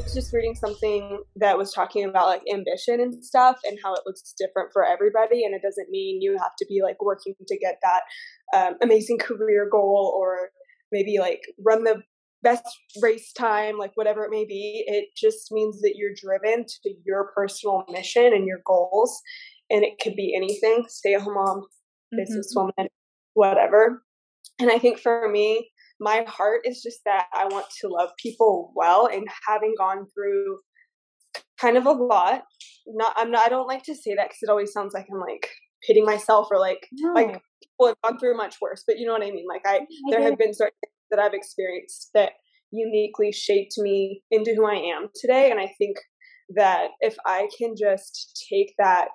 was just reading something that was talking about like ambition and stuff and how it looks different for everybody. And it doesn't mean you have to be like working to get that amazing career goal or maybe like run the best race time, like whatever it may be. It just means that you're driven to your personal mission and your goals. And it could be anything, stay-at-home mom, businesswoman, whatever. And I think for me, my heart is just that I want to love people well, and having gone through kind of a lot, I don't like to say that because it always sounds like I'm like pitting myself or like people have gone through much worse, but you know what I mean? Like there have been certain things that I've experienced that uniquely shaped me into who I am today. And I think that if I can just take that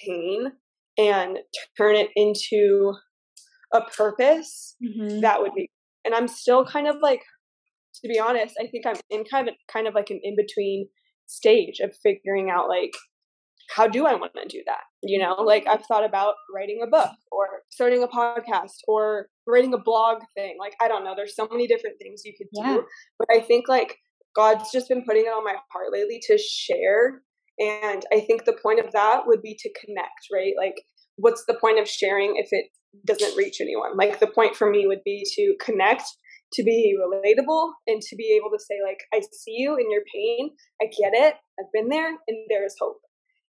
pain and turn it into a purpose, that would be. And I'm still kind of like, to be honest, I think I'm in kind of like an in-between stage of figuring out like, how do I want to do that? You know, like I've thought about writing a book or starting a podcast or writing a blog thing. Like, I don't know, there's so many different things you could do, but I think like God's just been putting it on my heart lately to share. And I think the point of that would be to connect, right? Like, what's the point of sharing if it doesn't reach anyone? Like, the point for me would be to connect, to be relatable, and to be able to say like, I see you in your pain, I get it, I've been there, and there is hope.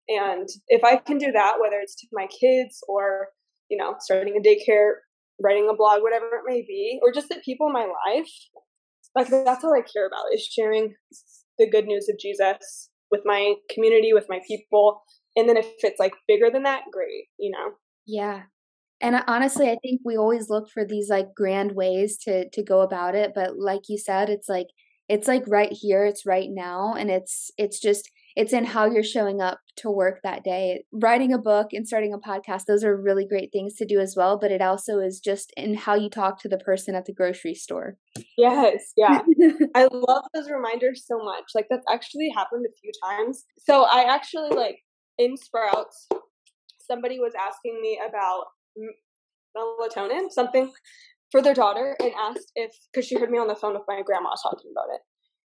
And if I can do that, whether it's to my kids or, you know, starting a daycare, writing a blog, whatever it may be, or just the people in my life, like that's all I care about, is sharing the good news of Jesus with my community, with my people. And then if it's like bigger than that, great, you know? Yeah. And honestly, I think we always look for these like grand ways to go about it. But like you said, it's like right here, it's right now. And it's in how you're showing up to work that day. Writing a book and starting a podcast, those are really great things to do as well. But it also is just in how you talk to the person at the grocery store. Yes. Yeah. I love those reminders so much. Like, that's actually happened a few times. So I actually, like, in Sprouts, somebody was asking me about melatonin, something for their daughter, and asked if, because she heard me on the phone with my grandma talking about it,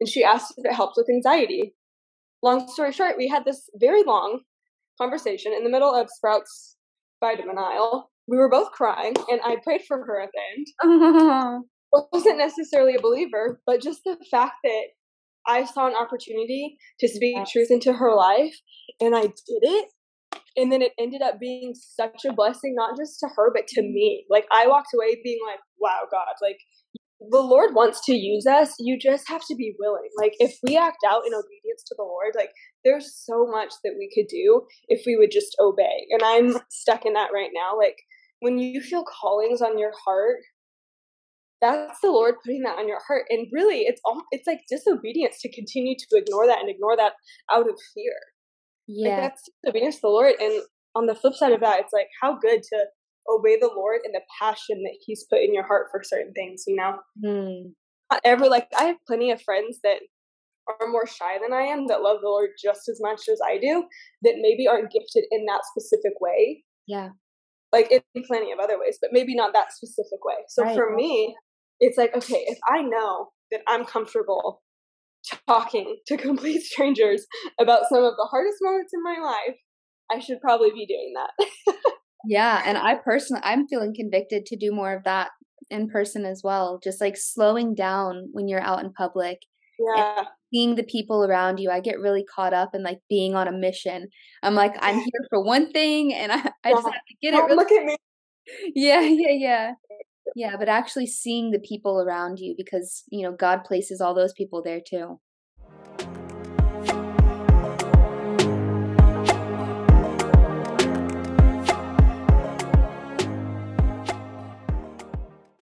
and she asked if it helped with anxiety. Long story short, we had this very long conversation in the middle of Sprouts vitamin aisle. We were both crying, and I prayed for her at the end. I wasn't necessarily a believer, but just the fact that I saw an opportunity to speak truth into her life, and I did it. And then it ended up being such a blessing, not just to her, but to me. Like, I walked away being like, wow, God, like, the Lord wants to use us. You just have to be willing. Like, if we act out in obedience to the Lord, like, there's so much that we could do if we would just obey. And I'm stuck in that right now. Like, when you feel callings on your heart, that's the Lord putting that on your heart. And really, it's like disobedience to continue to ignore that out of fear. Yeah. Like, that's disobedience to the Lord. And on the flip side of that, it's like, how good to obey the Lord and the passion that He's put in your heart for certain things, you know? Not ever, like, I have plenty of friends that are more shy than I am, that love the Lord just as much as I do, that maybe aren't gifted in that specific way. Yeah. Like, in plenty of other ways, but maybe not that specific way. So for me, it's like, okay, if I know that I'm comfortable talking to complete strangers about some of the hardest moments in my life, I should probably be doing that. Yeah. And I'm feeling convicted to do more of that in person as well. Just like slowing down when you're out in public. Yeah. And seeing the people around you. I get really caught up in like being on a mission. I'm like, I'm here for one thing and I just have to get it. Don't look at me. Yeah. But actually seeing the people around you, because, you know, God places all those people there too.